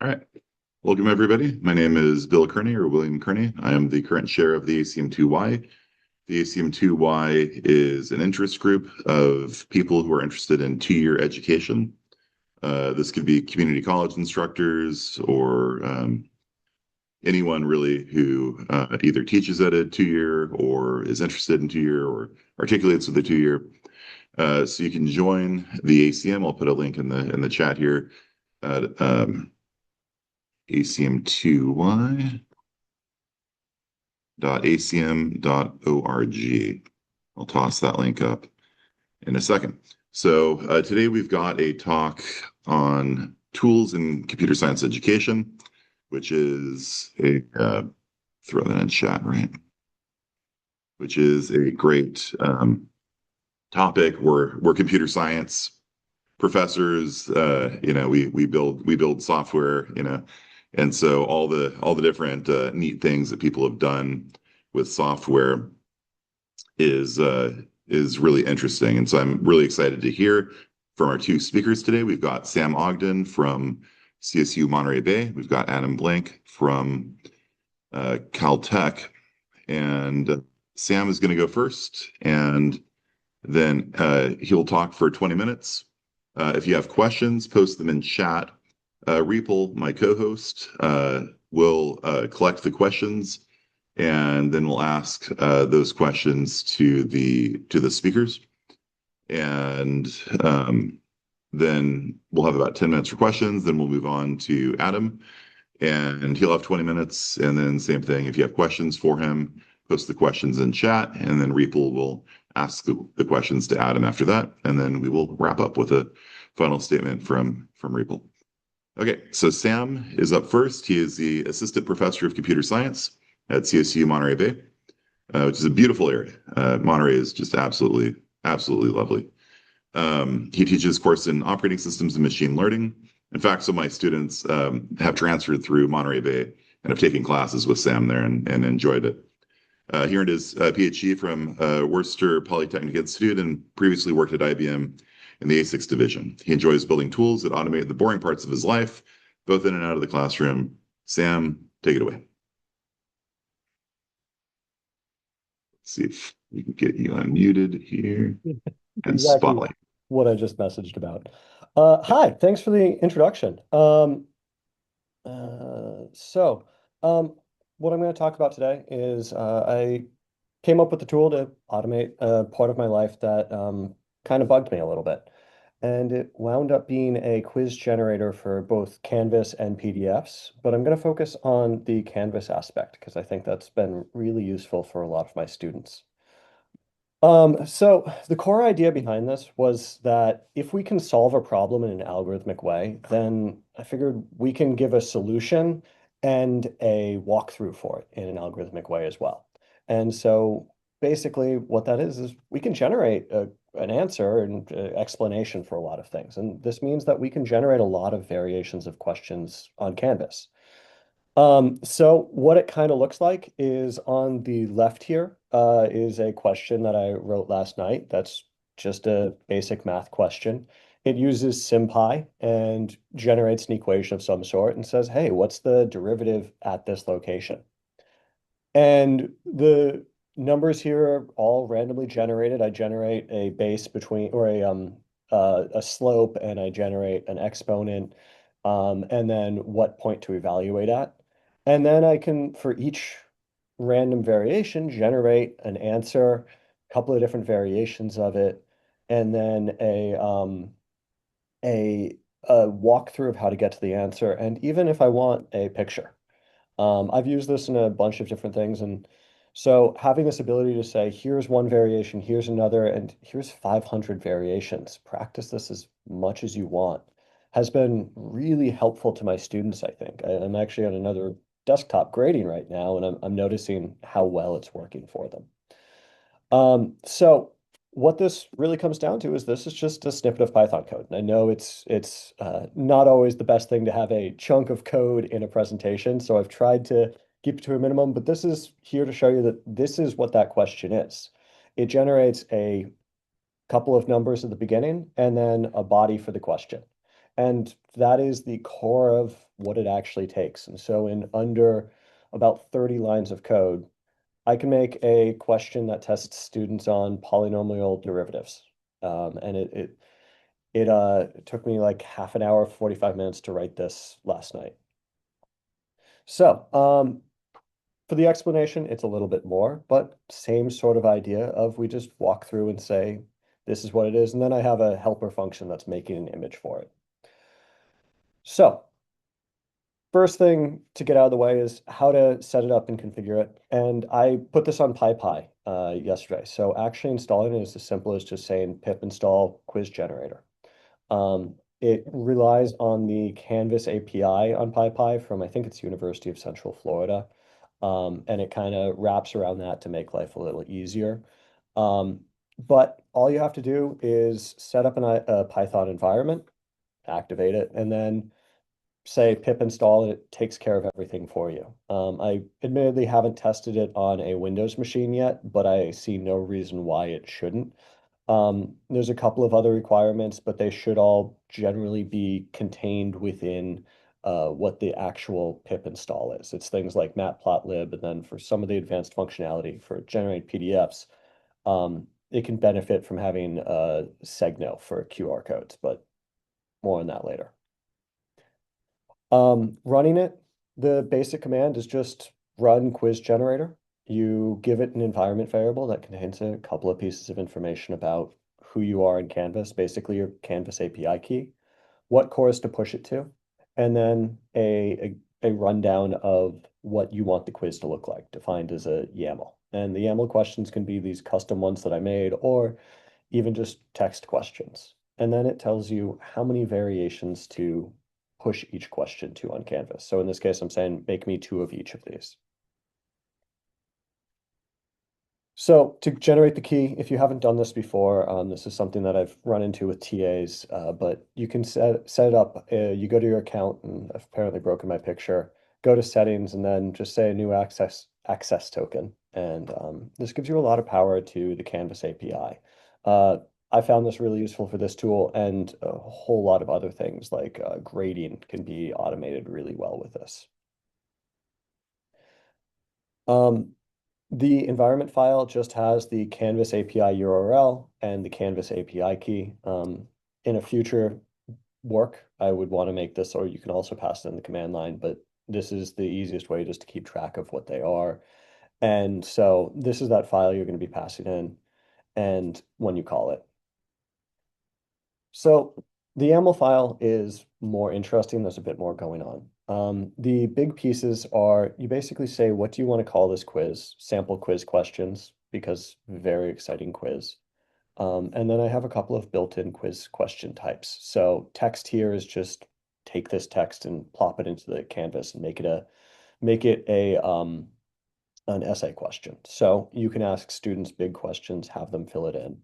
All right. Welcome, everybody. My name is Bill Kearney or William Kearney. I am the current chair of the ACM2Y. The ACM2Y is an interest group of people who are interested in two-year education. This could be community college instructors or anyone really who either teaches at a two-year or is interested in two-year or articulates with a two-year. So you can join the ACM. I'll put a link in the chat here. acm2y.acm.org. I'll toss that link up in a second. So today we've got a talk on tools in computer science education, which is throw that in chat, right? Which is a great topic. We're computer science professors. We build software. And so all the different neat things that people have done with software is really interesting. And so I'm really excited to hear from our two speakers today. We've got Sam Ogden from CSU Monterey Bay. We've got Adam Blank from Caltech. And Sam is going to go first, and then he'll talk for 20 minutes. If you have questions, post them in chat. Ripal, my co-host, will collect the questions, and then we'll ask those questions to the speakers. And then we'll have about 10 minutes for questions. Then we'll move on to Adam, and he'll have 20 minutes. And then same thing, if you have questions for him, post the questions in chat, and then Ripal will ask the questions to Adam after that. And then we will wrap up with a final statement from Ripal. Okay, so Sam is up first. He is the assistant professor of computer science at CSU Monterey Bay, which is a beautiful area. Monterey is just absolutely lovely. He teaches course in operating systems and machine learning. In fact, some of my students have transferred through Monterey Bay and have taken classes with Sam there and enjoyed it. He earned his PhD from Worcester Polytechnic Institute and previously worked at IBM in the A6 division. He enjoys building tools that automate the boring parts of his life, both in and out of the classroom. Sam, take it away. Let's see if we can get you unmuted here and Exactly spotlight. what I just messaged about. Hi, thanks for the introduction. So what I'm going to talk about today is I came up with the tool to automate a part of my life that kind of bugged me a little bit. And it wound up being a quiz generator for both Canvas and PDFs, but I'm going to focus on the Canvas aspect because I think that's been really useful for a lot of my students. So the core idea behind this was that if we can solve a problem in an algorithmic way, then I figured we can give a solution and a walkthrough for it in an algorithmic way as well. And so basically what that is we can generate an answer and explanation for a lot of things. And this means that we can generate a lot of variations of questions on Canvas. So what it kind of looks like is on the left here is a question that I wrote last night. That's just a basic math question. It uses SymPy and generates an equation of some sort and says, hey, what's the derivative at this location? And the numbers here are all randomly generated. I generate a base between or a slope, and I generate an exponent, and then what point to evaluate at. And then I can, for each random variation, generate an answer, a couple of different variations of it, and then a walkthrough of how to get to the answer. And even if I want a picture. I've used this in a bunch of different things. And so having this ability to say, here's one variation, here's another, and here's 500 variations, practice this as much as you want, has been really helpful to my students, I think. I'm actually on another desktop grading right now, and I'm noticing how well it's working for them. So what this really comes down to is this is just a snippet of Python code. And I know it's not always the best thing to have a chunk of code in a presentation, so I've tried to keep it to a minimum, but this is here to show you that this is what that question is. It generates a couple of numbers at the beginning and then a body for the question. And that is the core of what it actually takes. And so in under about 30 lines of code, I can make a question that tests students on polynomial derivatives. And it took me like half an hour, 45 minutes to write this last night. So, for the explanation, it's a little bit more, but same sort of idea of we just walk through and say, this is what it is. And then I have a helper function that's making an image for it. So first thing to get out of the way is how to set it up and configure it. And I put this on PyPy yesterday. So actually installing it is as simple as just saying pip install quiz generator. It relies on the Canvas API on PyPy from, I think it's University of Central Florida. And it kind of wraps around that to make life a little easier. But all you have to do is set up a Python environment, activate it, and then say pip install, and it takes care of everything for you. I admittedly haven't tested it on a Windows machine yet, but I see no reason why it shouldn't. There's a couple of other requirements, but they should all generally be contained within what the actual pip install is. It's things like matplotlib, and then for some of the advanced functionality for generating PDFs, it can benefit from having Segno for QR codes, but more on that later. Running it, the basic command is just run quiz generator. You give it an environment variable that contains a couple of pieces of information about who you are in Canvas, basically your Canvas API key, what course to push it to, and then a rundown of what you want the quiz to look like, defined as a YAML. And the YAML questions can be these custom ones that I made, or even just text questions. And then it tells you how many variations to push each question to on Canvas. So in this case, I'm saying make me 2 of each of these. So to generate the key, if you haven't done this before, this is something that I've run into with TAs, but you can set it up. You go to your account, and I've apparently broken my picture. Go to settings, and then just say a new access token, and this gives you a lot of power to the Canvas API. I found this really useful for this tool, and a whole lot of other things like grading can be automated really well with this. The environment file just has the Canvas API URL and the Canvas API key. In a future work, I would want to make this, or you can also pass it in the command line, but this is the easiest way just to keep track of what they are. And so this is that file you're going to be passing in and when you call it. So the YAML file is more interesting. There's a bit more going on. The big pieces are you basically say, what do you want to call this quiz? Sample quiz questions, because very exciting quiz. And then I have a couple of built-in quiz question types. So text here is just take this text and plop it into the canvas and make it an essay question. So you can ask students big questions, have them fill it in.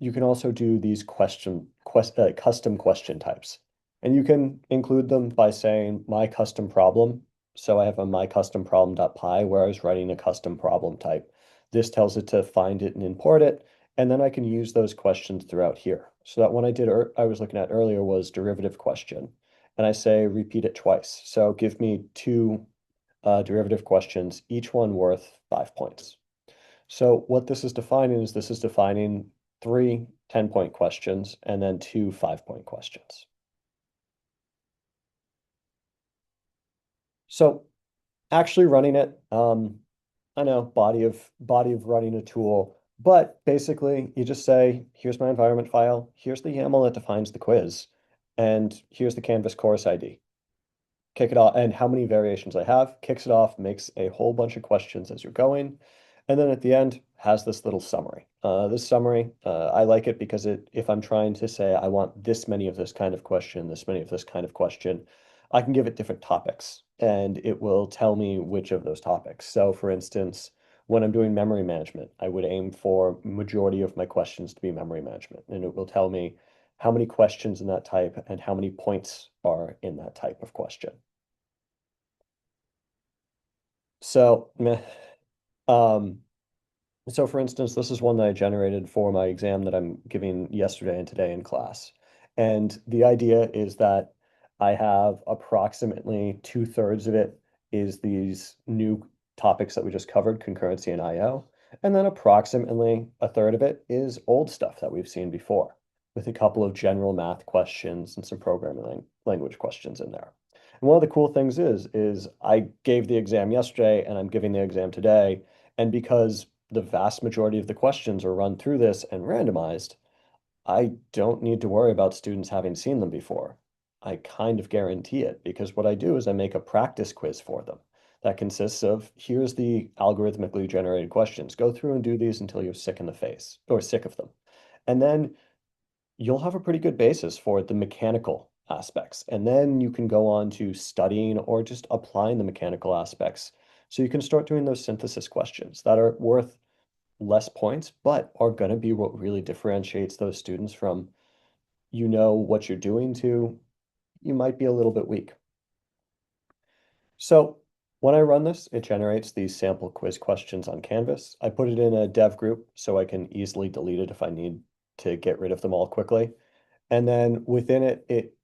You can also do these custom question types. And you can include them by saying my custom problem. So I have a my custom problem.py where I was writing a custom problem type. This tells it to find it and import it. And then I can use those questions throughout here. So that one I was looking at earlier was derivative question. And I say repeat it twice. So give me 2 derivative questions, each one worth 5 points. So what this is defining is this is defining 3 10-point questions and then 2 5-point questions. So actually running it, I know body of running a tool, but basically you just say, here's my environment file, here's the YAML that defines the quiz, and here's the Canvas course ID. Kick it off, and how many variations I have, kicks it off, makes a whole bunch of questions as you're going, and then at the end has this little summary. This summary, I like it because if I'm trying to say I want this many of this kind of question, this many of this kind of question, I can give it different topics, and it will tell me which of those topics. So for instance, when I'm doing memory management, I would aim for majority of my questions to be memory management, and it will tell me how many questions in that type and how many points are in that type of question. So, um, so for instance, this is one that I generated for my exam that I'm giving yesterday and today in class. And the idea is that I have approximately 2/3 of it is these new topics that we just covered, concurrency and IO. And then approximately a third of it is old stuff that we've seen before, with a couple of general math questions and some programming language questions in there. And one of the cool things is I gave the exam yesterday and I'm giving the exam today. And because the vast majority of the questions are run through this and randomized, I don't need to worry about students having seen them before. I kind of guarantee it because what I do is I make a practice quiz for them that consists of here's the algorithmically generated questions. Go through and do these until you're sick in the face or sick of them. And then you'll have a pretty good basis for the mechanical aspects. And then you can go on to studying or just applying the mechanical aspects. So you can start doing those synthesis questions that are worth less points, but are going to be what really differentiates those students from you know what you're doing to you might be a little bit weak. So when I run this, it generates these sample quiz questions on Canvas. I put it in a dev group so I can easily delete it if I need to get rid of them all quickly. And then within it, it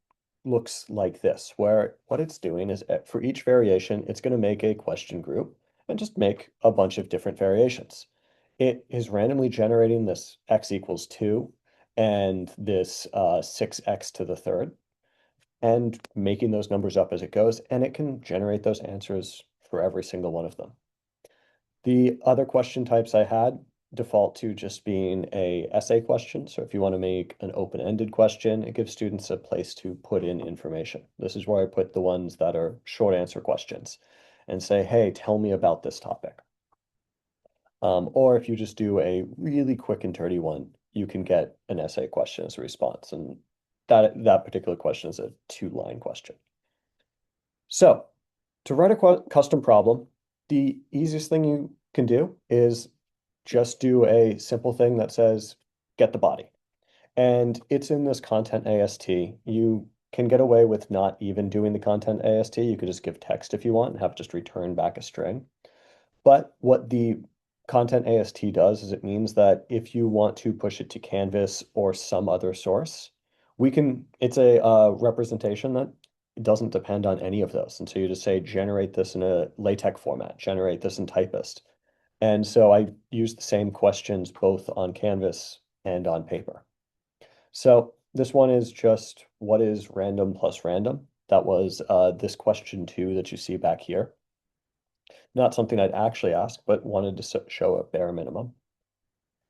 looks like this, where what it's doing is for each variation, it's going to make a question group and just make a bunch of different variations. It is randomly generating this x equals 2 and this 6x to the third and making those numbers up as it goes, and it can generate those answers for every single one of them. The other question types I had default to just being a essay question. So if you want to make an open-ended question, it gives students a place to put in information. This is where I put the ones that are short answer questions and say, hey, tell me about this topic. Or if you just do a really quick and dirty one, you can get an essay question as a response. And that particular question is a 2-line question. So to write a custom problem, the easiest thing you can do is just do a simple thing that says get the body. And it's in this content AST. You can get away with not even doing the content AST. You could just give text if you want and have just return back a string. But what the content AST does is it means that if you want to push it to Canvas or some other source, it's a representation that doesn't depend on any of those. And so you just say, generate this in a LaTeX format, generate this in Typist. And so I use the same questions both on Canvas and on paper. So this one is just what is random plus random? That was this question 2 that you see back here. Not something I'd actually ask, but wanted to show a bare minimum.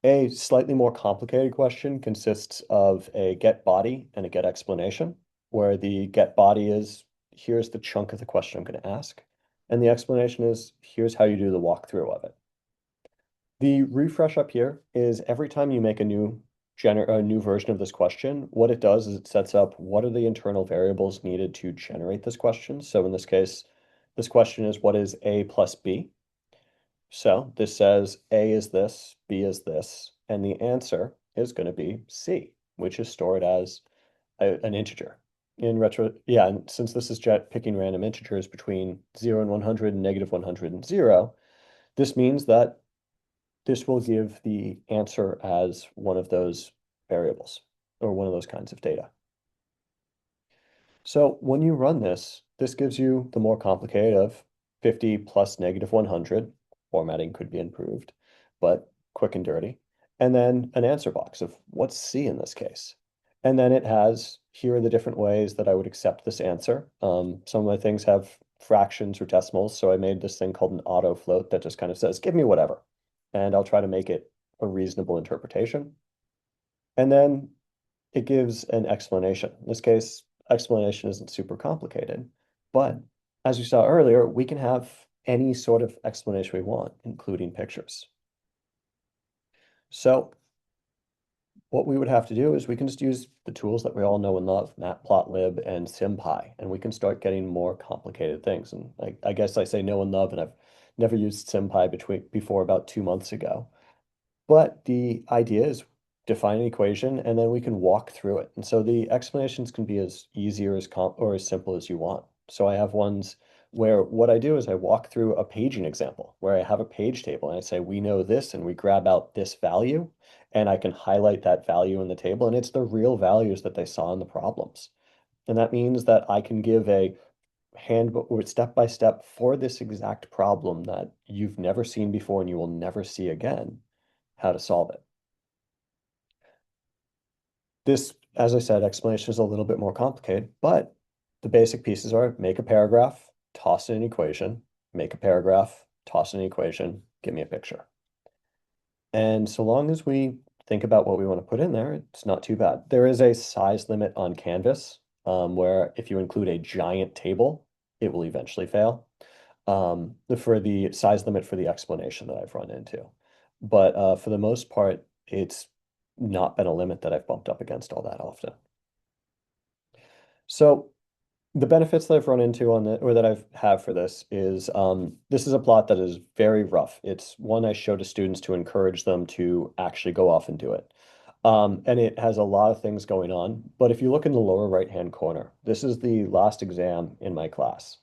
A slightly more complicated question consists of a get body and a get explanation, where the get body is, here's the chunk of the question I'm going to ask. And the explanation is, here's how you do the walkthrough of it. The refresh up here is every time you make a new version of this question, what it does is it sets up what are the internal variables needed to generate this question. So in this case, this question is what is A plus B? So this says A is this, B is this, and the answer is going to be C, which is stored as an integer. And since this is picking random integers between 0 and 100 and negative 100 and 0, this means that this will give the answer as one of those variables or one of those kinds of data. So when you run this, this gives you the more complicated of 50 plus negative 100. Formatting could be improved, but quick and dirty. And then an answer box of what's C in this case. And then it has, here are the different ways that I would accept this answer. Some of my things have fractions or decimals, so I made this thing called an auto float that just kind of says, give me whatever. And I'll try to make it a reasonable interpretation. And then it gives an explanation. In this case, explanation isn't super complicated, but as you saw earlier, we can have any sort of explanation we want, including pictures. So what we would have to do is we can just use the tools that we all know and love, Matplotlib and SymPy, and we can start getting more complicated things. And I guess I say know and love, and I've never used SymPy before about 2 months ago. But the idea is define an equation and then we can walk through it. And so the explanations can be as easy or as simple as you want. So I have ones where what I do is I walk through a paging example where I have a page table and I say, we know this and we grab out this value and I can highlight that value in the table, and it's the real values that they saw in the problems. And that means that I can give a handbook or step by step for this exact problem that you've never seen before and you will never see again, how to solve it. This, as I said, explanation is a little bit more complicated, but the basic pieces are make a paragraph, toss in an equation, make a paragraph, toss in an equation, give me a picture. And so long as we think about what we want to put in there, it's not too bad. There is a size limit on Canvas, where if you include a giant table, it will eventually fail. For the size limit for the explanation that I've run into. But for the most part, it's not been a limit that I've bumped up against all that often. So the benefits that I've run into on it, or that I've have for this is a plot that is very rough. It's one I show to students to encourage them to actually go off and do it. And it has a lot of things going on. But if you look in the lower right-hand corner, this is the last exam in my class.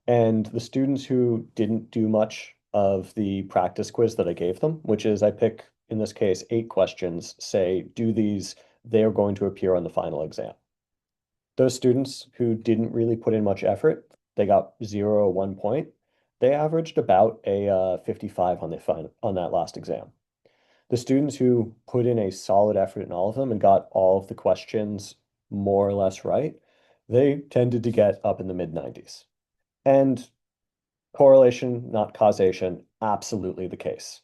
And the students who didn't do much of the practice quiz that I gave them, which is I pick, in this case, 8 questions, say, do these, they are going to appear on the final exam. Those students who didn't really put in much effort, they got 0 or 1 point. They averaged about a 55 on on that last exam. The students who put in a solid effort in all of them and got all of the questions more or less right, they tended to get up in the mid 90s. And correlation, not causation, absolutely the case.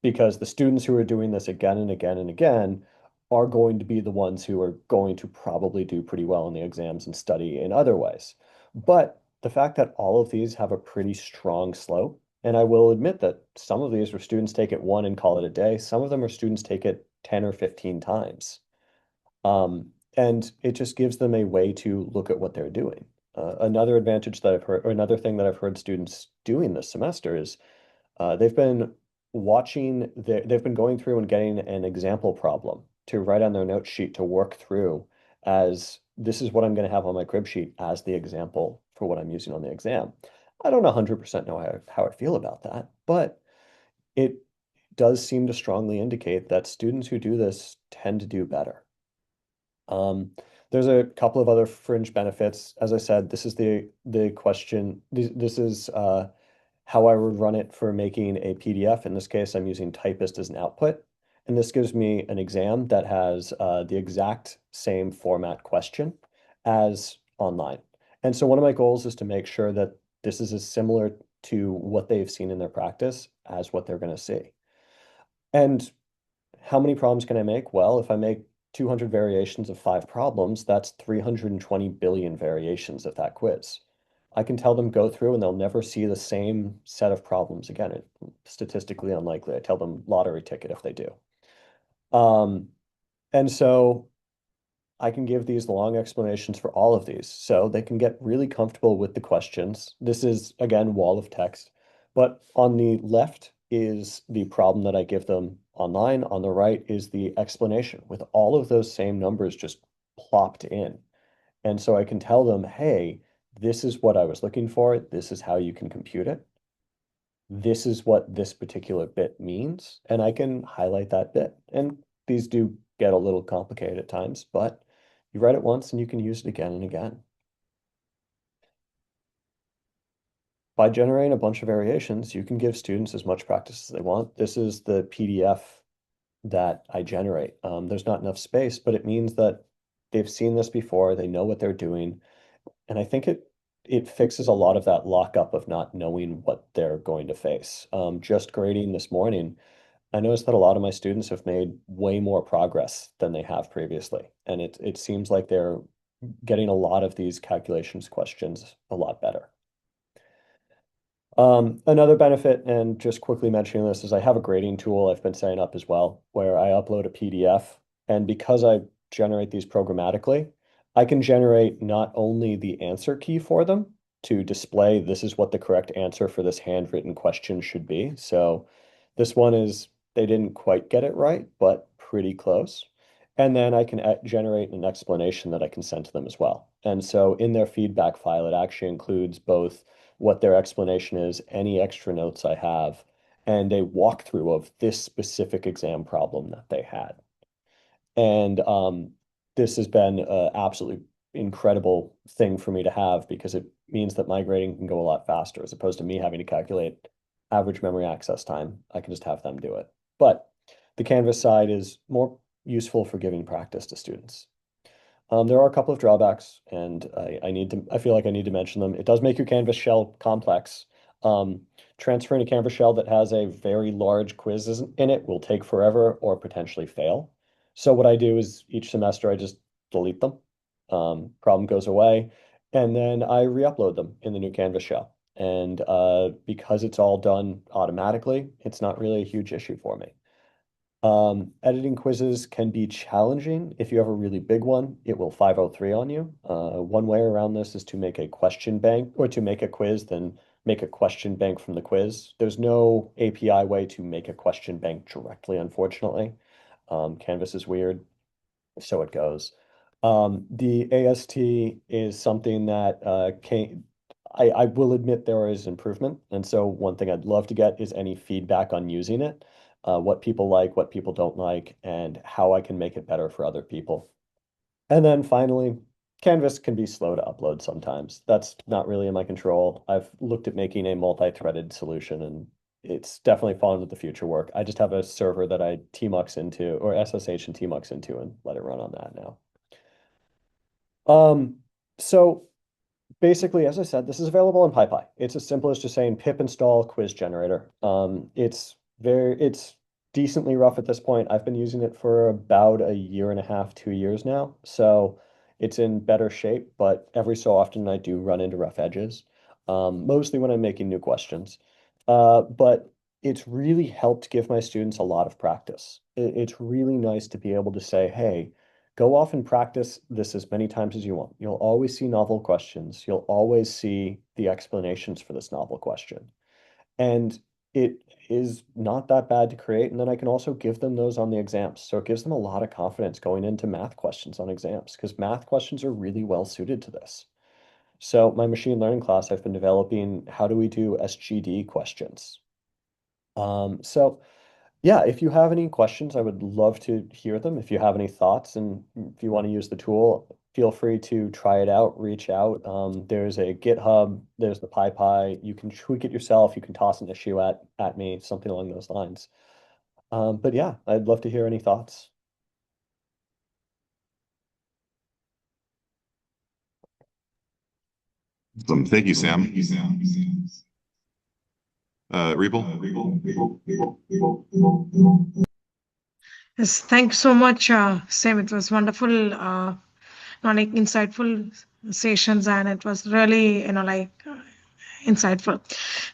Because the students who are doing this again and again and again are going to be the ones who are going to probably do pretty well in the exams and study in other ways. But the fact that all of these have a pretty strong slope, and I will admit that some of these are students take it one and call it a day. Some of them are students take it 10 or 15 times. And it just gives them a way to look at what they're doing. Another advantage that I've heard, or another thing that I've heard students doing this semester is they've been they've been going through and getting an example problem to write on their note sheet to work through as this is what I'm going to have on my crib sheet as the example for what I'm using on the exam. I don't 100% know how I feel about that, but it does seem to strongly indicate that students who do this tend to do better. Um, there's a couple of other fringe benefits. As I said, this is the question. This is how I would run it for making a PDF. In this case, I'm using Typist as an output. And this gives me an exam that has the exact same format question as online. And so one of my goals is to make sure that this is as similar to what they've seen in their practice as what they're going to see. And how many problems can I make? Well, if I make 200 variations of 5 problems, that's 320 billion variations of that quiz. I can tell them go through and they'll never see the same set of problems again. It's statistically unlikely. I tell them lottery ticket if they do. And so I can give these long explanations for all of these. So they can get really comfortable with the questions. This is, again, wall of text. But on the left is the problem that I give them online. On the right is the explanation with all of those same numbers just plopped in. And so I can tell them, hey, this is what I was looking for. This is how you can compute it. This is what this particular bit means. And I can highlight that bit. And these do get a little complicated at times, but you write it once and you can use it again and again. By generating a bunch of variations, you can give students as much practice as they want. This is the PDF that I generate. There's not enough space, but it means that they've seen this before, they know what they're doing. And I think it fixes a lot of that lockup of not knowing what they're going to face. Just grading this morning, I noticed that a lot of my students have made way more progress than they have previously. And it seems like they're getting a lot of these calculations questions a lot better. Another benefit, and just quickly mentioning this, is I have a grading tool I've been setting up as well, where I upload a PDF. And because I generate these programmatically, I can generate not only the answer key for them to display this is what the correct answer for this handwritten question should be. So this one is, they didn't quite get it right, but pretty close. And then I can generate an explanation that I can send to them as well. And so in their feedback file, it actually includes both what their explanation is, any extra notes I have, and a walkthrough of this specific exam problem that they had. And this has been an absolutely incredible thing for me to have because it means that my grading can go a lot faster as opposed to me having to calculate average memory access time. I can just have them do it. But the Canvas side is more useful for giving practice to students. There are a couple of drawbacks, and I feel like I need to mention them. It does make your Canvas shell complex. Transferring a Canvas shell that has a very large quiz in it will take forever or potentially fail. So what I do is each semester I just delete them. Problem goes away, and then I re-upload them in the new Canvas shell. And because it's all done automatically, it's not really a huge issue for me. Editing quizzes can be challenging. If you have a really big one, it will 503 on you. One way around this is to make a question bank or to make a quiz, then make a question bank from the quiz. There's no API way to make a question bank directly, unfortunately. Canvas is weird, so it goes. The AST is something that I will admit there is improvement. And so one thing I'd love to get is any feedback on using it, what people like, what people don't like, and how I can make it better for other people. And then finally, Canvas can be slow to upload sometimes. That's not really in my control. I've looked at making a multi-threaded solution and it's definitely fallen into the future work. I just have a server that I tmux into or SSH and tmux into and let it run on that now. So basically, as I said, this is available in PyPy. It's as simple as just saying pip install quiz generator. It's decently rough at this point. I've been using it for about a year and a half, 2 years now. So it's in better shape, but every so often I do run into rough edges, mostly when I'm making new questions. But it's really helped give my students a lot of practice. It's really nice to be able to say, hey, go off and practice this as many times as you want. You'll always see novel questions. You'll always see the explanations for this novel question. And it is not that bad to create. And then I can also give them those on the exams. So it gives them a lot of confidence going into math questions on exams because math questions are really well suited to this. So my machine learning class, I've been developing how do we do SGD questions. So yeah, if you have any questions, I would love to hear them. If you have any thoughts and if you want to use the tool, feel free to try it out, reach out. There's a GitHub, there's the PyPy. You can tweak it yourself. You can toss an issue at me, something along those lines. But yeah, I'd love to hear any thoughts. Thank you, Sam. Ripal? Yes, thanks so much, Sam. It was wonderful, like insightful sessions, and it was really, insightful.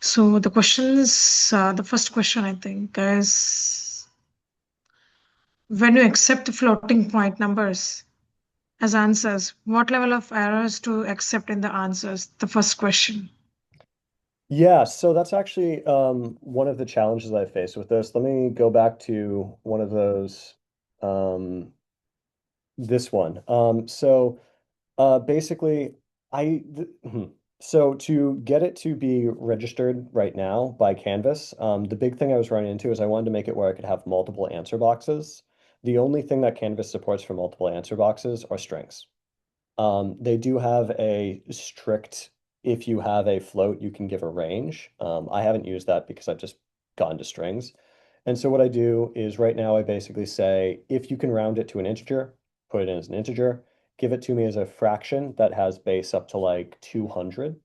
So the questions, the first question I think is, when you accept the floating point numbers as answers, what level of errors to accept in the answers? The first question. Yeah, so that's actually one of the challenges I face with this. Let me go back to one of those, this one. Basically, so to get it to be registered right now by Canvas, the big thing I was running into is I wanted to make it where I could have multiple answer boxes. The only thing that Canvas supports for multiple answer boxes are strings. They do have a strict, if you have a float, you can give a range. I haven't used that because I've just gone to strings. And so what I do is right now I basically say, if you can round it to an integer, put it in as an integer, give it to me as a fraction that has base up to like 200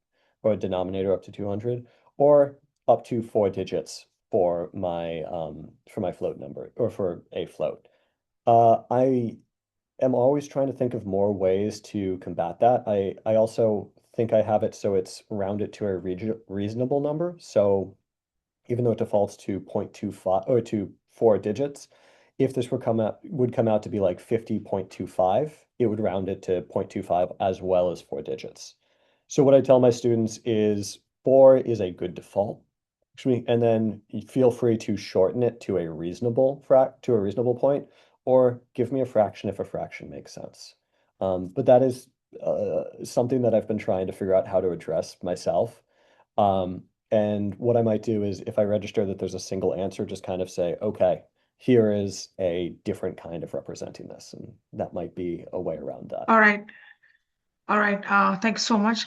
or a denominator up to 200 or up to 4 digits for my float number or for a float. I am always trying to think of more ways to combat that. I also think I have it so it's rounded to a reasonable number. So even though it defaults to 0.25 or to 4 digits, if this would come out to be like 50.25, it would round it to 0.25 as well as 4 digits. So what I tell my students is 4 is a good default. And then feel free to shorten it to a reasonable point, or give me a fraction if a fraction makes sense. But that is something that I've been trying to figure out how to address myself. And what I might do is if I register that there's a single answer, just kind of say, okay, here is a different kind of representing this. And that might be a way around that. All right. All right. Thanks so much.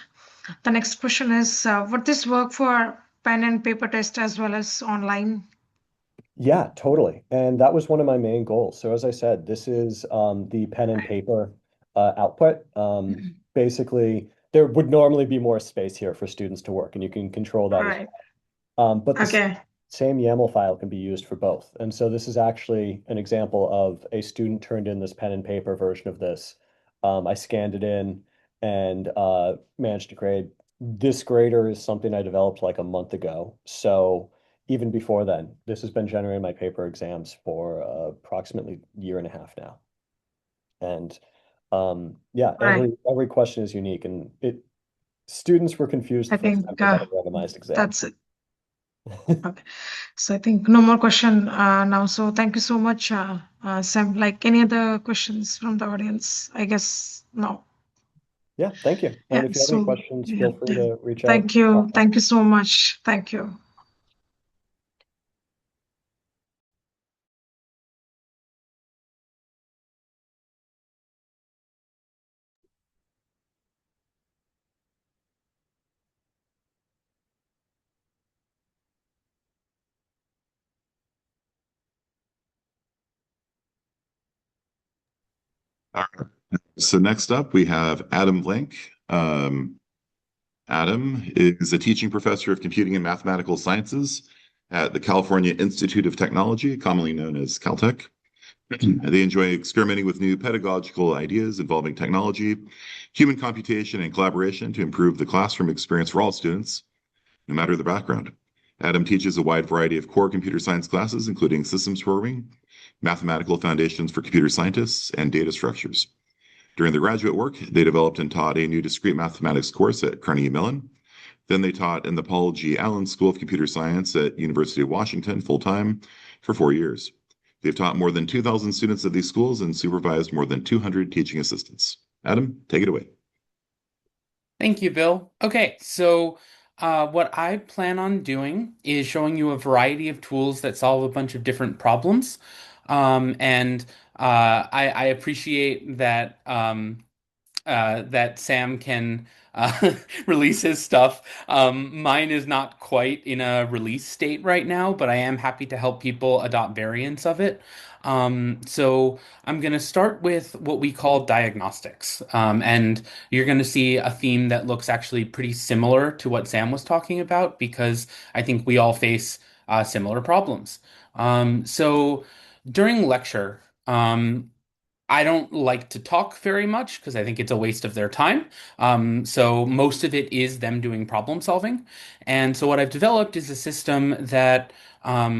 The next question is, would this work for pen and paper test as well as online? Yeah, totally. And that was one of my main goals. So as I said, this is the pen and Right. paper output. Mhm. Basically, there would normally be more space here for students to work, and you can control All that as right. but the Okay. same YAML file can be used for both. And so this is actually an example of a student turned in this pen and paper version of this. I scanned it in and managed to grade. This grader is something I developed like a month ago. So even before then, this has been generating my paper exams for approximately a year and a half now. And yeah, All right. every question is unique, and it students were confused I the first time think they got a randomized exam. that's it. Okay. So I think no more question now. So thank you so much, Sam. Like any other questions from the audience? I guess no. Yeah, thank you. Yeah. And if you have any So questions, yeah, feel free yeah. to reach out. Thank you. Thank you so much. Thank you. All right. So next up, we have Adam Link. Adam is a teaching professor of computing and mathematical sciences at the California Institute of Technology, commonly known as Caltech. They enjoy experimenting with new pedagogical ideas involving technology, human computation, and collaboration to improve the classroom experience for all students, no matter the background. Adam teaches a wide variety of core computer science classes, including systems programming, mathematical foundations for computer scientists, and data structures. During their graduate work, they developed and taught a new discrete mathematics course at Carnegie Mellon. Then they taught in the Paul G. Allen School of Computer Science at University of Washington full-time for 4 years. They've taught more than 2,000 students at these schools and supervised more than 200 teaching assistants. Adam, take it away. Thank you, Bill. Okay, so what I plan on doing is showing you a variety of tools that solve a bunch of different problems. And I appreciate that that Sam can release his stuff. Mine is not quite in a release state right now, but I am happy to help people adopt variants of it. So I'm going to start with what we call diagnostics. And you're going to see a theme that looks actually pretty similar to what Sam was talking about because I think we all face similar problems. So during lecture, I don't like to talk very much because I think it's a waste of their time. So most of it is them doing problem solving. And so what I've developed is a system that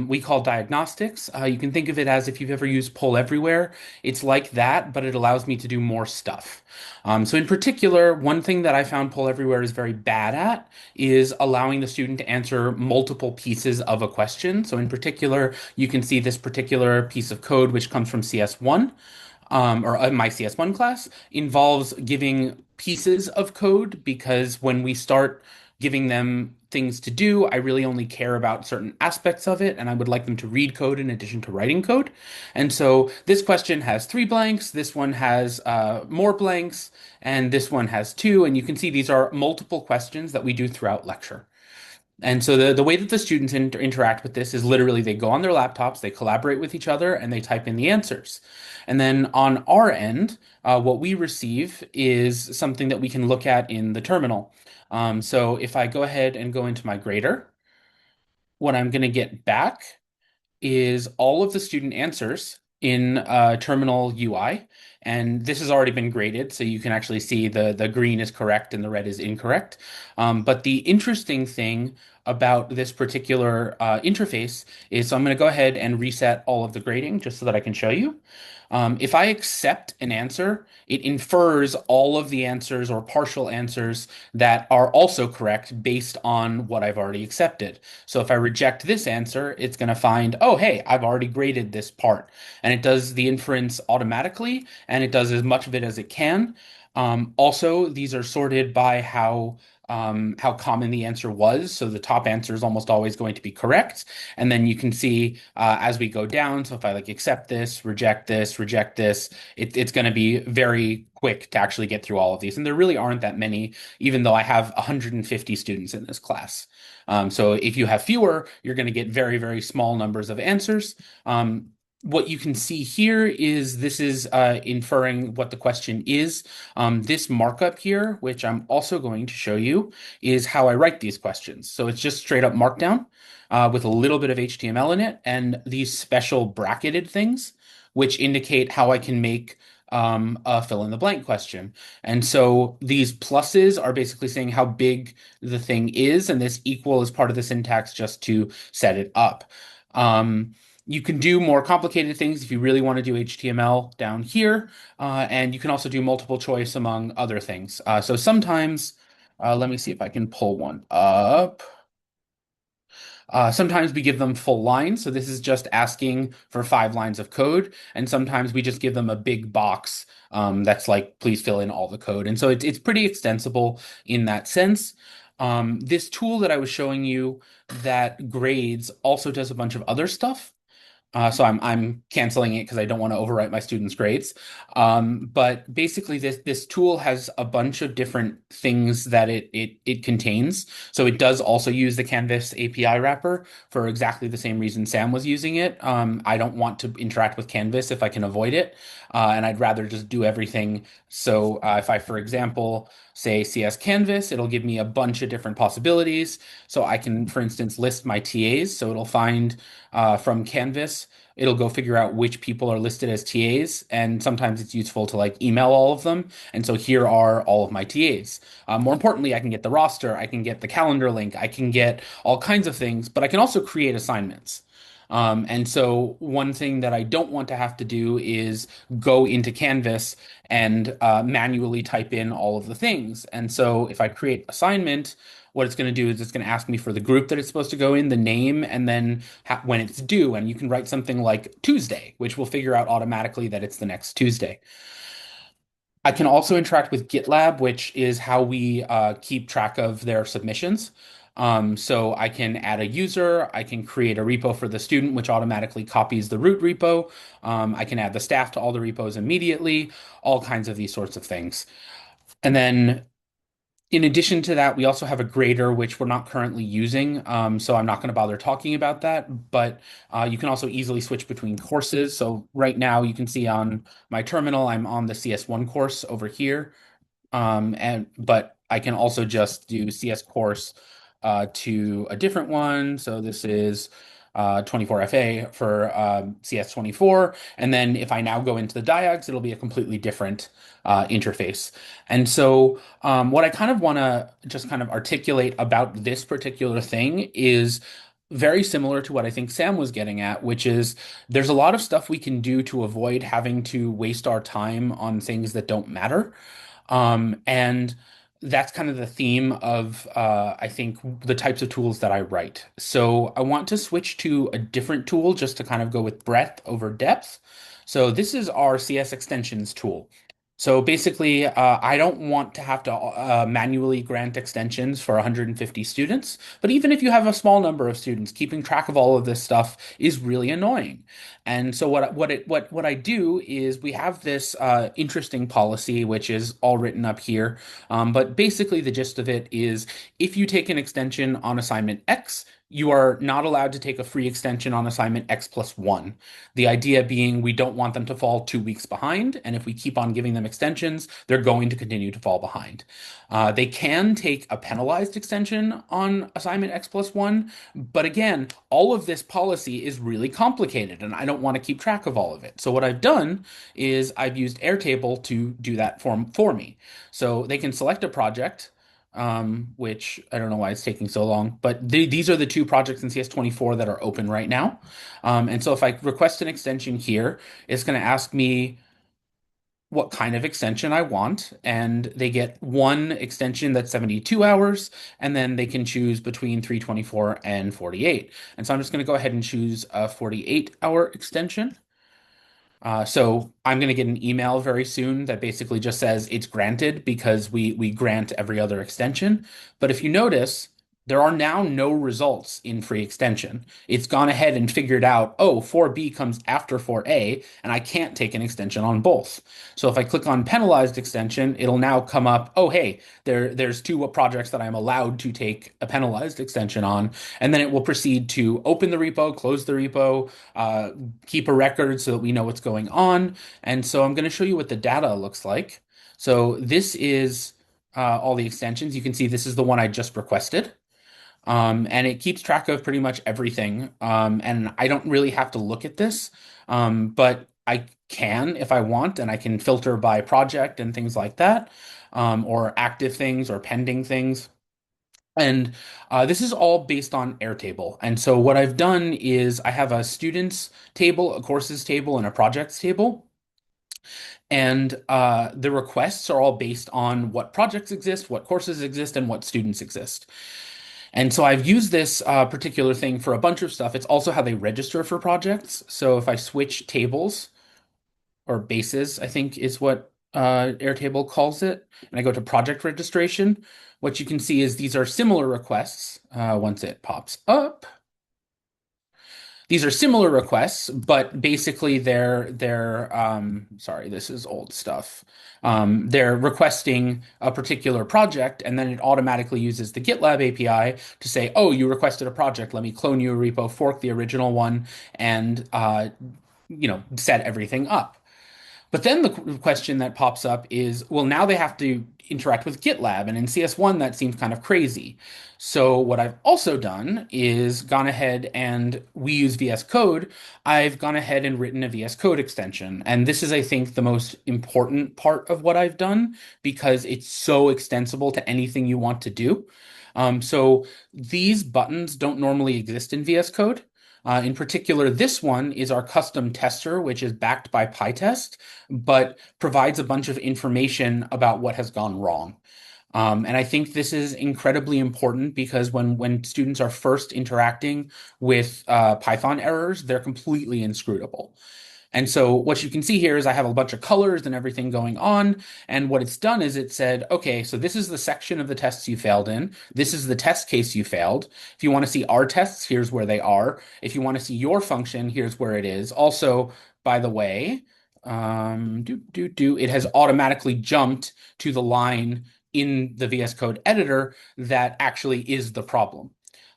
we call diagnostics. You can think of it as if you've ever used Poll Everywhere. It's like that, but it allows me to do more stuff. So in particular, one thing that I found Poll Everywhere is very bad at is allowing the student to answer multiple pieces of a question. So in particular, you can see this particular piece of code, which comes from CS1 or my CS1 class involves giving pieces of code because when we start giving them things to do, I really only care about certain aspects of it, and I would like them to read code in addition to writing code. And so this question has 3 blanks, this one has more blanks, and this one has 2. And you can see these are multiple questions that we do throughout lecture. And so the way that the students interact with this is literally they go on their laptops, they collaborate with each other, and they type in the answers. And then on our end, what we receive is something that we can look at in the terminal. So if I go ahead and go into my grader, what I'm going to get back is all of the student answers in terminal UI. And this has already been graded, so you can actually see the green is correct and the red is incorrect. But the interesting thing about this particular interface is, so I'm going to go ahead and reset all of the grading just so that I can show you. If I accept an answer, it infers all of the answers or partial answers that are also correct based on what I've already accepted. So if I reject this answer, it's going to find, oh, hey, I've already graded this part. And it does the inference automatically, and it does as much of it as it can. Also, these are sorted by how common the answer was. So the top answer is almost always going to be correct. And then you can see as we go down. So if I like accept this, reject this, reject this, it's going to be very quick to actually get through all of these. And there really aren't that many, even though I have 150 students in this class. So if you have fewer, you're going to get very, very small numbers of answers. What you can see here is this is inferring what the question is. This markup here, which I'm also going to show you, is how I write these questions. So it's just straight up markdown with a little bit of HTML in it and these special bracketed things, which indicate how I can make a fill in the blank question. And so these pluses are basically saying how big the thing is, and this equal is part of the syntax just to set it up. You can do more complicated things if you really want to do HTML down here, and you can also do multiple choice among other things. So sometimes, let me see if I can pull one up. Sometimes we give them full lines, so this is just asking for 5 lines of code, and sometimes we just give them a big box that's like, please fill in all the code. And so it's pretty extensible in that sense. This tool that I was showing you that grades also does a bunch of other stuff. So I'm canceling it because I don't want to overwrite my students' grades. But basically, this tool has a bunch of different things that it contains. So it does also use the Canvas API wrapper for exactly the same reason Sam was using it. I don't want to interact with Canvas if I can avoid it, and I'd rather just do everything. So if I, for example, say CS Canvas, it'll give me a bunch of different possibilities. So I can, for instance, list my TAs. So it'll find from Canvas, it'll go figure out which people are listed as TAs, and sometimes it's useful to like email all of them. And so here are all of my TAs. More importantly, I can get the roster, I can get the calendar link, I can get all kinds of things, but I can also create assignments. And so one thing that I don't want to have to do is go into Canvas and manually type in all of the things. And so if I create assignment, what it's going to do is it's going to ask me for the group that it's supposed to go in, the name, and then when it's due. And you can write something like Tuesday, which will figure out automatically that it's the next Tuesday. I can also interact with GitLab, which is how we keep track of their submissions. So I can add a user, I can create a repo for the student, which automatically copies the root repo. I can add the staff to all the repos immediately, all kinds of these sorts of things. And then in addition to that, we also have a grader, which we're not currently using. So I'm not going to bother talking about that, but you can also easily switch between courses. So right now you can see on my terminal, I'm on the CS1 course over here. But I can also just do CS course to a different one. So this is 24FA for CS24. And then if I now go into the diags, it'll be a completely different interface. And so what I kind of want to just kind of articulate about this particular thing is very similar to what I think Sam was getting at, which is there's a lot of stuff we can do to avoid having to waste our time on things that don't matter. And that's kind of the theme of, I think, the types of tools that I write. So I want to switch to a different tool just to kind of go with breadth over depth. So this is our CS extensions tool. So basically, I don't want to have to manually grant extensions for 150 students, but even if you have a small number of students, keeping track of all of this stuff is really annoying. And so what I do is we have this interesting policy, which is all written up here. But basically, the gist of it is if you take an extension on assignment X, you are not allowed to take a free extension on assignment X plus 1. The idea being we don't want them to fall 2 weeks behind, and if we keep on giving them extensions, they're going to continue to fall behind. They can take a penalized extension on assignment X plus 1, but again, all of this policy is really complicated, and I don't want to keep track of all of it. So what I've done is I've used Airtable to do that for me. So they can select a project, which I don't know why it's taking so long, but these are the 2 projects in CS24 that are open right now. And so if I request an extension here, it's going to ask me what kind of extension I want, and they get one extension that's 72 hours, and then they can choose between 324 and 48. And so I'm just going to go ahead and choose a 48-hour extension. So I'm going to get an email very soon that basically just says it's granted because we grant every other extension. But if you notice, there are now no results in free extension. It's gone ahead and figured out, oh, 4B comes after 4A, and I can't take an extension on both. So if I click on penalized extension, it'll now come up, oh, hey, there's two projects that I'm allowed to take a penalized extension on. And then it will proceed to open the repo, close the repo, keep a record so that we know what's going on. And so I'm going to show you what the data looks like. So this is all the extensions. You can see this is the one I just requested. And it keeps track of pretty much everything. And I don't really have to look at this, but I can if I want, and I can filter by project and things like that, or active things or pending things. And this is all based on Airtable. And so what I've done is I have a students table, a courses table, and a projects table. And the requests are all based on what projects exist, what courses exist, and what students exist. And so I've used this particular thing for a bunch of stuff. It's also how they register for projects. So if I switch tables or bases, I think is what Airtable calls it, and I go to project registration, what you can see is these are similar requests once it pops up. These are similar requests, but basically they're sorry, this is old stuff. They're requesting a particular project, and then it automatically uses the GitLab API to say, "Oh, you requested a project. Let me clone you a repo, fork the original one, and set everything up." But then the question that pops up is, well, now they have to interact with GitLab, and in CS1 that seems kind of crazy. So what I've also done is gone ahead and we use VS Code. I've gone ahead and written a VS Code extension, and this is, I think, the most important part of what I've done because it's so extensible to anything you want to do. So these buttons don't normally exist in VS Code. In particular, this one is our custom tester, which is backed by PyTest, but provides a bunch of information about what has gone wrong. And I think this is incredibly important because when students are first interacting with Python errors, they're completely inscrutable. And so what you can see here is I have a bunch of colors and everything going on. And what it's done is it said, okay, so this is the section of the tests you failed in. This is the test case you failed. If you want to see our tests, here's where they are. If you want to see your function, here's where it is. Also, by the way, it has automatically jumped to the line in the VS Code editor that actually is the problem.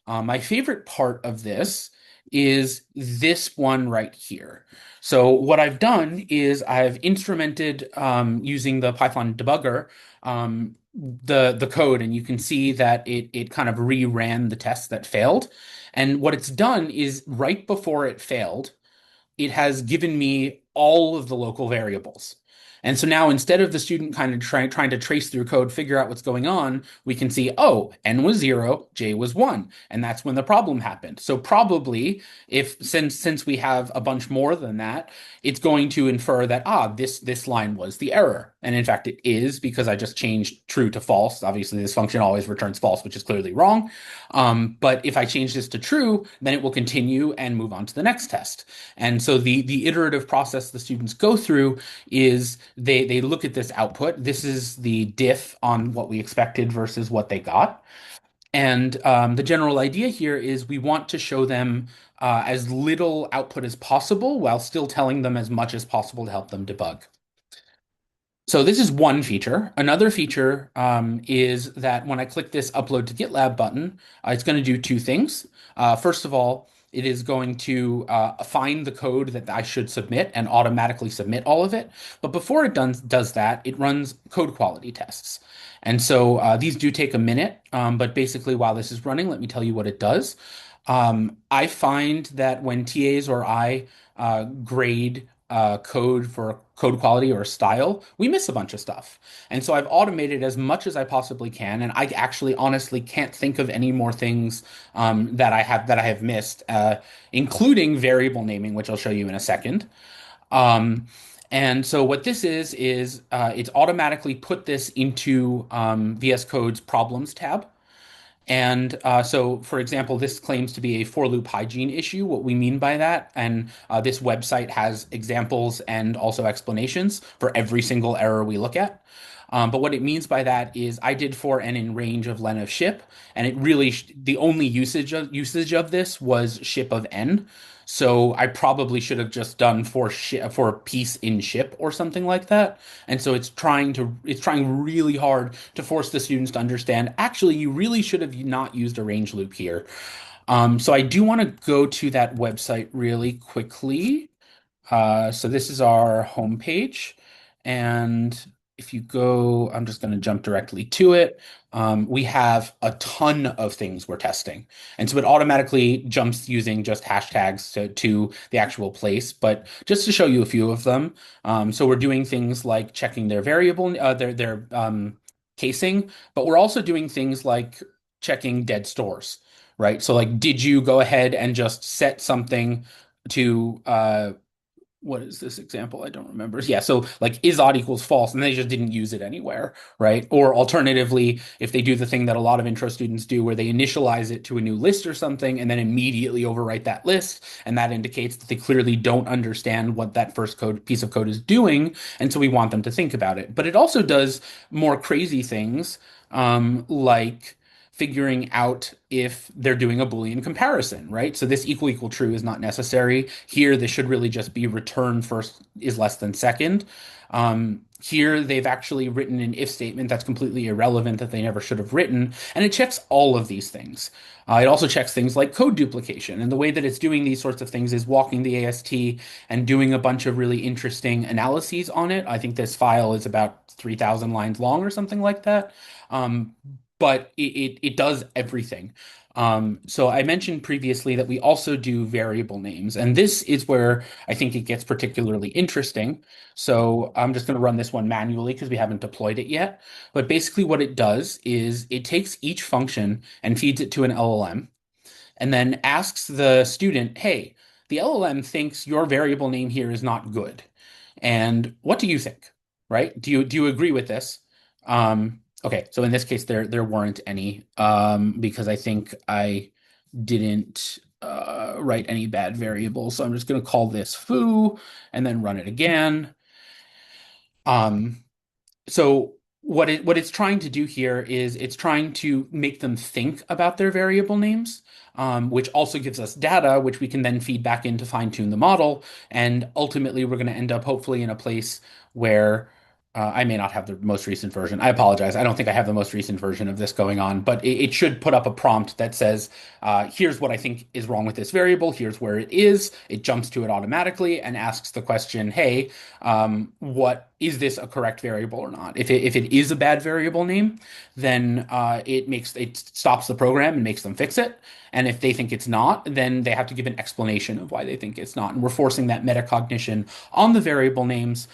My favorite part of this is this one right here. So what I've done is I've instrumented using the Python debugger the code, and you can see that it kind of reran the test that failed. And what it's done is right before it failed, it has given me all of the local variables. And so now instead of the student kind of trying to trace through code, figure out what's going on, we can see, oh, n was 0, j was 1. And that's when the problem happened. So probably if since we have a bunch more than that, it's going to infer that, this line was the error. And in fact, it is because I just changed true to false. Obviously, this function always returns false, which is clearly wrong. But if I change this to true, then it will continue and move on to the next test. And so the iterative process the students go through is they look at this output. This is the diff on what we expected versus what they got. And the general idea here is we want to show them as little output as possible while still telling them as much as possible to help them debug. So this is one feature. Another feature is that when I click this upload to GitLab button, it's going to do two things. First of all, it is going to find the code that I should submit and automatically submit all of it. But before it does that, it runs code quality tests. And so these do take a minute, but basically while this is running, let me tell you what it does. I find that when TAs or I grade code for code quality or style, we miss a bunch of stuff. And so I've automated as much as I possibly can, and I actually honestly can't think of any more things that I have missed, including variable naming, which I'll show you in a second. And so what this is it's automatically put this into VS Code's problems tab. And so, for example, this claims to be a for loop hygiene issue, what we mean by that. And this website has examples and also explanations for every single error we look at. But what it means by that is I did for n in range of len of ship, and it really the only usage of this was ship of n. So I probably should have just done for piece in ship or something like that. And so it's trying really hard to force the students to understand, actually, you really should have not used a range loop here. So I do want to go to that website really quickly. So this is our homepage. And if you go, I'm just going to jump directly to it. We have a ton of things we're testing. And so it automatically jumps using just hashtags to the actual place. But just to show you a few of them. So we're doing things like checking their variable, their casing, but we're also doing things like checking dead stores, right? So like, did you go ahead and just set something to what is this example? I don't remember. Yeah, so like is odd equals false, and they just didn't use it anywhere, right? Or alternatively, if they do the thing that a lot of intro students do where they initialize it to a new list or something and then immediately overwrite that list, and that indicates that they clearly don't understand what that first piece of code is doing, and so we want them to think about it. But it also does more crazy things, like figuring out if they're doing a Boolean comparison, right? So this equal true is not necessary. Here, this should really just be return first is less than second. Here, they've actually written an if statement that's completely irrelevant that they never should have written, and it checks all of these things. It also checks things like code duplication, and the way that it's doing these sorts of things is walking the AST and doing a bunch of really interesting analyses on it. I think this file is about 3,000 lines long or something like that. But it does everything. So I mentioned previously that we also do variable names, and this is where I think it gets particularly interesting. So I'm just going to run this one manually because we haven't deployed it yet. But basically what it does is it takes each function and feeds it to an LLM, and then asks the student, hey, the LLM thinks your variable name here is not good. And what do you think? Right? Do you agree with this? Okay, so in this case, there weren't any, because I think I didn't write any bad variables. So I'm just going to call this foo and then run it again. So what it's trying to do here is it's trying to make them think about their variable names, which also gives us data, which we can then feed back in to fine tune the model. And ultimately, we're going to end up hopefully in a place where I may not have the most recent version. I apologize. I don't think I have the most recent version of this going on, but it should put up a prompt that says, here's what I think is wrong with this variable. Here's where it is. It jumps to it automatically and asks the question, hey, what is this a correct variable or not? If it is a bad variable name, then it stops the program and makes them fix it. And if they think it's not, then they have to give an explanation of why they think it's not. And we're forcing that metacognition on the variable names,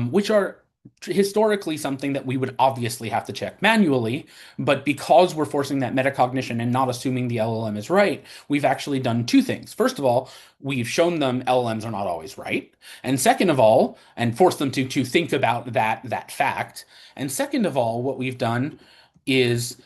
which are historically something that we would obviously have to check manually, but because we're forcing that metacognition and not assuming the LLM is right, we've actually done two things. First of all, we've shown them LLMs are not always right, and second of all, and forced them to think about that fact. And second of all, what we've done is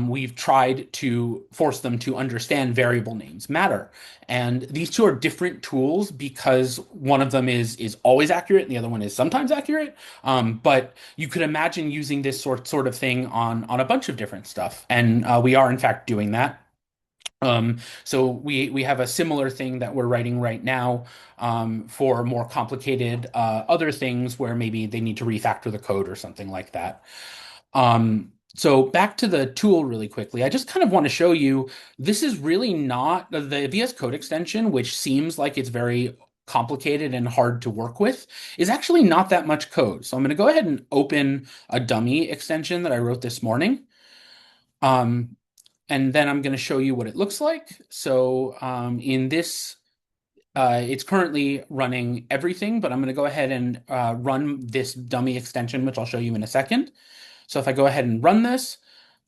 we've tried to force them to understand variable names matter. And these two are different tools because one of them is always accurate and the other one is sometimes accurate. But you could imagine using this sort of thing on a bunch of different stuff. And we are in fact doing that. So we have a similar thing that we're writing right now for more complicated other things where maybe they need to refactor the code or something like that. So back to the tool really quickly. I just kind of want to show you, this is really not the VS Code extension, which seems like it's very complicated and hard to work with, is actually not that much code. So I'm going to go ahead and open a dummy extension that I wrote this morning. And then I'm going to show you what it looks like. So in this, it's currently running everything, but I'm going to go ahead and run this dummy extension, which I'll show you in a second. So if I go ahead and run this,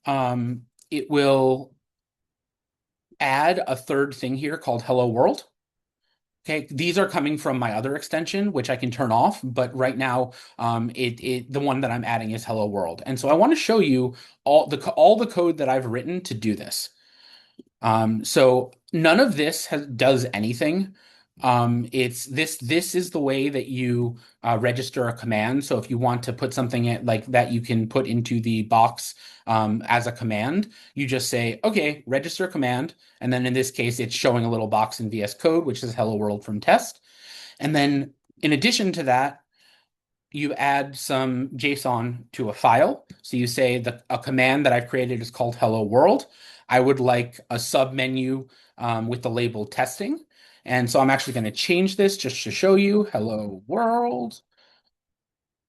it will add a third thing here called Hello World. Okay, these are coming from my other extension, which I can turn off, but right now, the one that I'm adding is Hello World. And so I want to show you all the code that I've written to do this. So none of this does anything. This is the way that you register a command. So if you want to put something like that, you can put into the box as a command. You just say, okay, register command. And then in this case, it's showing a little box in VS Code, which says hello world from test. And then in addition to that, you add some JSON to a file. So you say that a command that I've created is called hello world. I would like a submenu with the label testing. And so I'm actually going to change this just to show you hello world.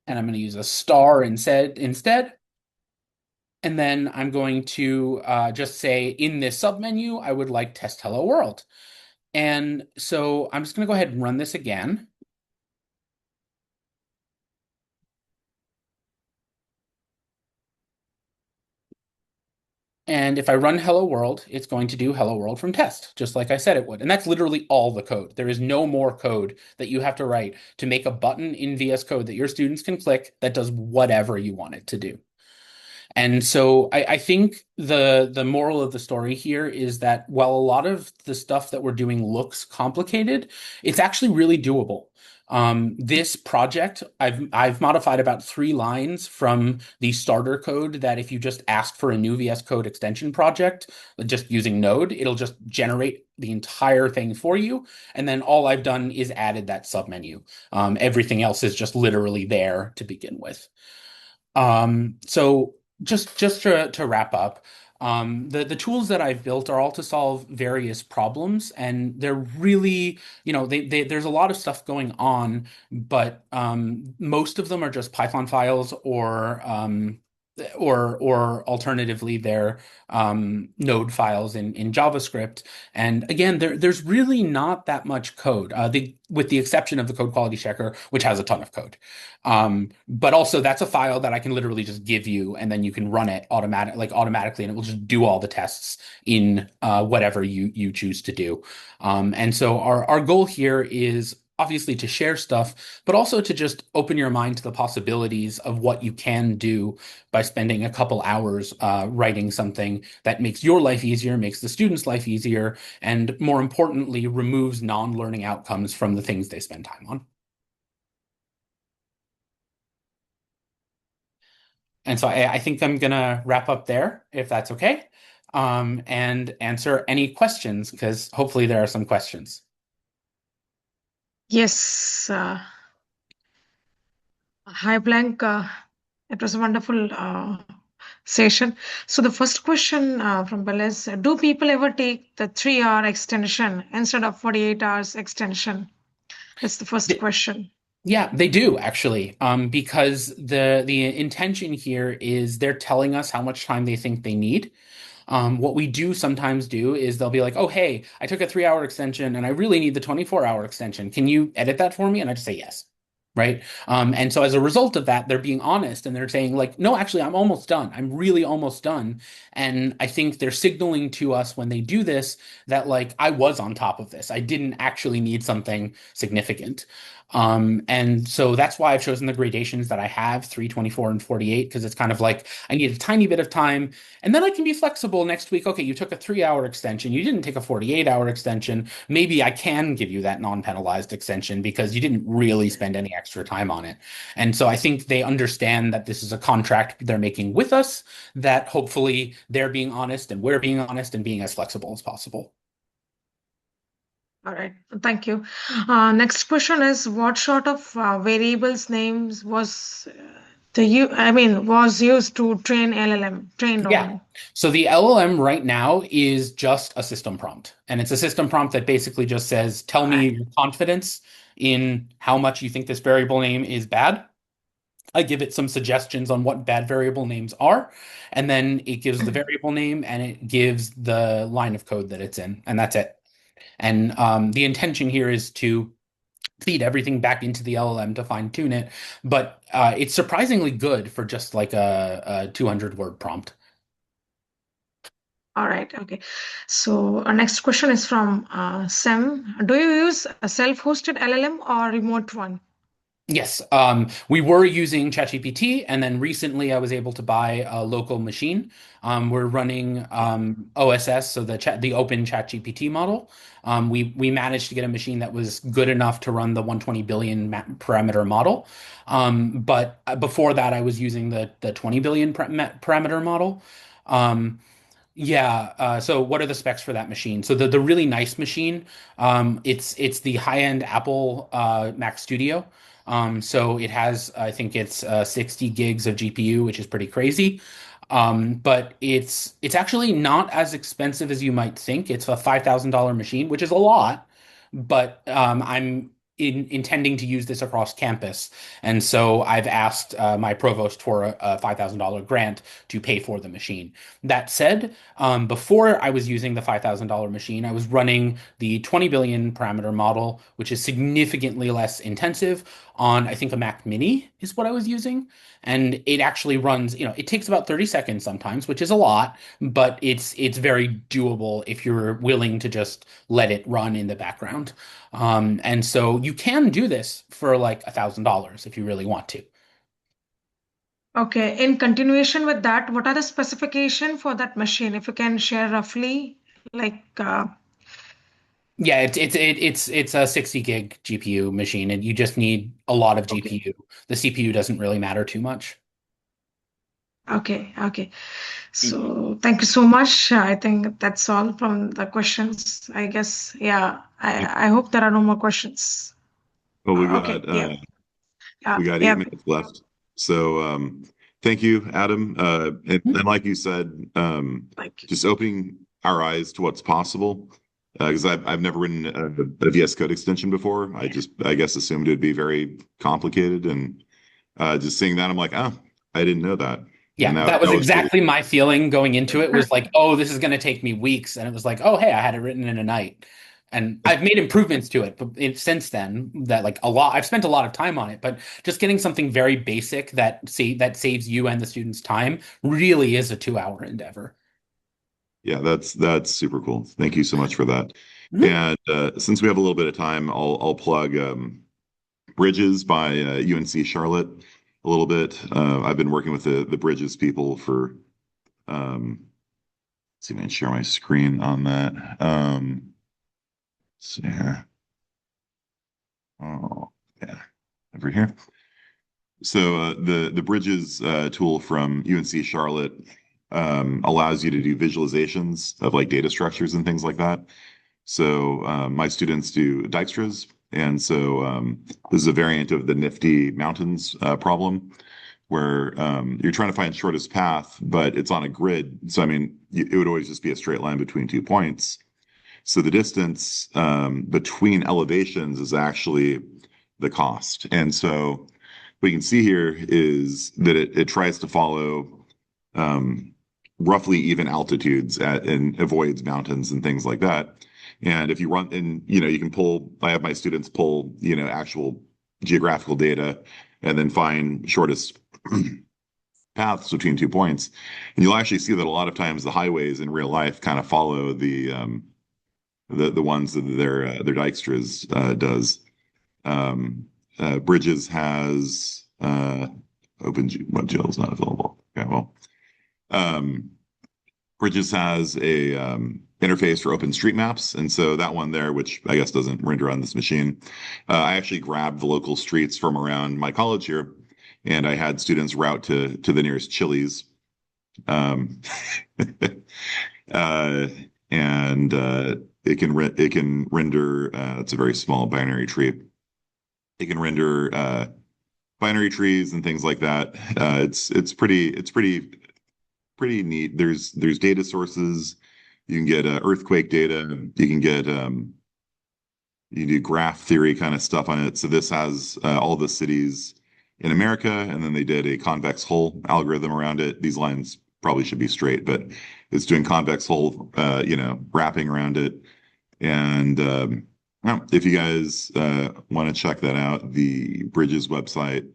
And I'm going to use a star instead. And then I'm going to just say in this submenu, I would like test hello world. And so I'm just going to go ahead and run this again. And if I run hello world, it's going to do hello world from test, just like I said it would. And that's literally all the code. There is no more code that you have to write to make a button in VS Code that your students can click that does whatever you want it to do. And so I think the moral of the story here is that while a lot of the stuff that we're doing looks complicated, it's actually really doable. This project, I've modified about 3 lines from the starter code that if you just ask for a new VS Code extension project, just using Node, it'll just generate the entire thing for you. And then all I've done is added that submenu. Everything else is just literally there to begin with. So just to wrap up, the tools that I've built are all to solve various problems, and they're really, there's a lot of stuff going on, but most of them are just Python files or alternatively they're Node files in JavaScript. And again, there's really not that much code, with the exception of the code quality checker, which has a ton of code. But also that's a file that I can literally just give you, and then you can run it automatically, and it will just do all the tests in whatever you choose to do. And so our goal here is obviously to share stuff, but also to just open your mind to the possibilities of what you can do by spending a couple hours writing something that makes your life easier, makes the student's life easier, and more importantly, removes non-learning outcomes from the things they spend time on. And so I think I'm going to wrap up there, if that's okay, and answer any questions, because hopefully there are some questions. Yes. Hi, Blank. It was a wonderful session. So the first question from Bill is, do people ever take the 3-hour extension instead of 48 hours extension? That's the first question. Yeah, they do actually, because the intention here is they're telling us how much time they think they need. What we do sometimes do is they'll be like, oh, hey, I took a 3-hour extension and I really need the 24-hour extension. Can you edit that for me? And I just say yes. Right. And so as a result of that, they're being honest and they're saying like, no, actually, I'm almost done. I'm really almost done. And I think they're signaling to us when they do this that like, I was on top of this. I didn't actually need something significant. And so that's why I've chosen the gradations that I have, 3, 24, and 48, because it's kind of like I need a tiny bit of time and then I can be flexible next week. Okay, you took a 3-hour extension. You didn't take a 48-hour extension. Maybe I can give you that non-penalized extension because you didn't really spend any extra time on it. And so I think they understand that this is a contract they're making with us, that hopefully they're being honest and we're being honest and being as flexible as possible. All right, thank you. Next question is, what sort of variables names was used to train LLM, trained Yeah. on? So the LLM right now is just a system prompt. And it's a system prompt that basically just says, tell me your confidence in how much you think this variable name is bad. I give it some suggestions on what bad variable names are, and then it gives the variable name and it gives the line of code that it's in, and that's it. And the intention here is to feed everything back into the LLM to fine tune it, but it's surprisingly good for just like a 200-word prompt. All right. Okay. So our next question is from Sam. Do you use a self-hosted LLM or remote one? Yes, we were using ChatGPT, and then recently I was able to buy a local machine. We're running OSS, so the open ChatGPT model. We managed to get a machine that was good enough to run the 120 billion parameter model. But before that, I was using the 20 billion parameter model. Um, yeah. So what are the specs for that machine? So the really nice machine, it's the high-end Apple Mac Studio. So it has, I think it's 60 gigs of GPU, which is pretty crazy. But it's actually not as expensive as you might think. It's a $5,000 machine, which is a lot, but I'm intending to use this across campus. And so I've asked my provost for a $5,000 grant to pay for the machine. That said, before I was using the $5,000 machine, I was running the 20 billion parameter model, which is significantly less intensive on, I think, a Mac Mini is what I was using. And it actually runs, it takes about 30 seconds sometimes, which is a lot, but it's very doable if you're willing to just let it run in the background. And so you can do this for like $1,000 if you really want to. Okay. In continuation with that, what are the specification for that machine? If you can share roughly, like, Yeah, it's a 60 gig GPU machine, and you just need a lot of okay. GPU. The CPU doesn't really matter too much. Okay. Okay. So thank you so much. I think that's all from the questions. I guess, yeah. I hope there are no more questions. Well, Okay. Yeah. Yeah. we got eight Yeah. minutes left. So thank you, Adam. And like you said, Thank you. just opening our eyes to what's possible. Because I've never written a VS Code extension before. I guess assumed it'd be very complicated, and just seeing that, I'm like, oh, I didn't know that, and Yeah, that that was was pretty. exactly my feeling going into it was like, oh, this is going to take me weeks. And it was like, oh, hey, I had it written in a night. And I've made improvements to it, but since then that like a lot, I've spent a lot of time on it, but just getting something very basic that saves you and the students time really is a 2 hour endeavor. Yeah, that's super cool. Thank you so much for that. Mhm. And since we have a little bit of time, I'll plug Bridges by UNC Charlotte a little bit. I've been working with the Bridges people for let's see if I can share my screen on that. Let's see here. Oh, yeah, over here. So the Bridges tool from UNC Charlotte allows you to do visualizations of like data structures and things like that. So my students do Dijkstra's, and so this is a variant of the nifty mountains problem, where you're trying to find shortest path, but it's on a grid. So I mean, it would always just be a straight line between 2 points. So the distance between elevations is actually the cost. And so what you can see here is that it tries to follow roughly even altitudes and avoids mountains and things like that. And if you run, and you can pull, I have my students pull, actual geographical data and then find shortest paths between 2 points. And you'll actually see that a lot of times the highways in real life kind of follow the ones that their Dijkstra's does. Bridges has OpenGL is not available. Okay, well, Bridges has a interface for OpenStreetMaps, and so that one there, which I guess doesn't render on this machine, I actually grabbed the local streets from around my college here, and I had students route to the nearest Chili's, um, uh, and it can render. It's a very small binary tree. It can render binary trees and things like that. It's pretty neat. There's data sources. You can get earthquake data. You can do graph theory kind of stuff on it. So this has all the cities in America, and then they did a convex hull algorithm around it. These lines probably should be straight, but it's doing convex hull, wrapping around it. And well, if you guys want to check that out, the Bridges website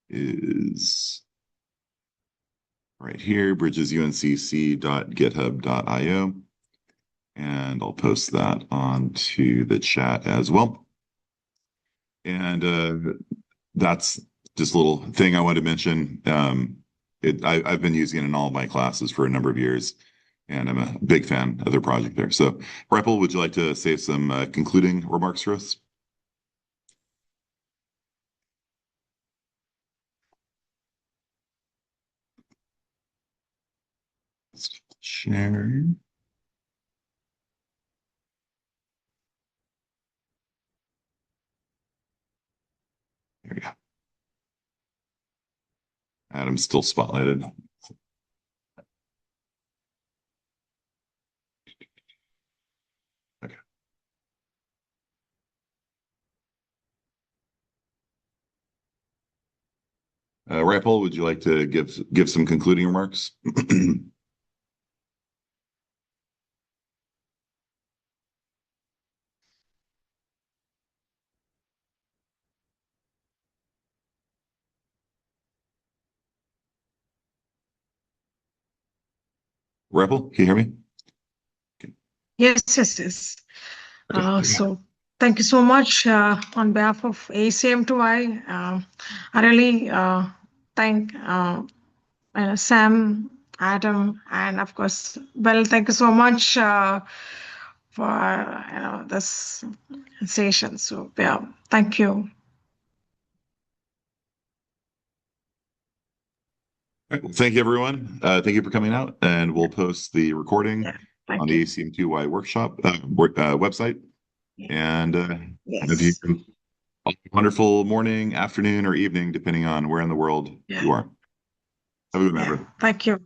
is right here, bridgesuncc.github.io. And I'll post that onto the chat as well. And that's just a little thing I wanted to mention. I've been using it in all of my classes for a number of years, and I'm a big fan of their project there. So, Ripal, would you like to say some concluding remarks for us? Share. There we go. Adam's still spotlighted. Okay. Ripal, would you like to give some concluding remarks? Ripal, can you hear me? Yes, yes, yes. Okay. So thank you so much on behalf of ACM2Y. I really thank Sam, Adam, and of course, Bill. Thank you so much for this session. So yeah, thank you. Right, well, thank you, everyone. Thank you for coming out, and we'll post the recording Thank on you. the ACM2Y workshop website. And have you Yes. a wonderful morning, afternoon, or evening, depending on where in the world you are. Have a good night, everyone. Thank you.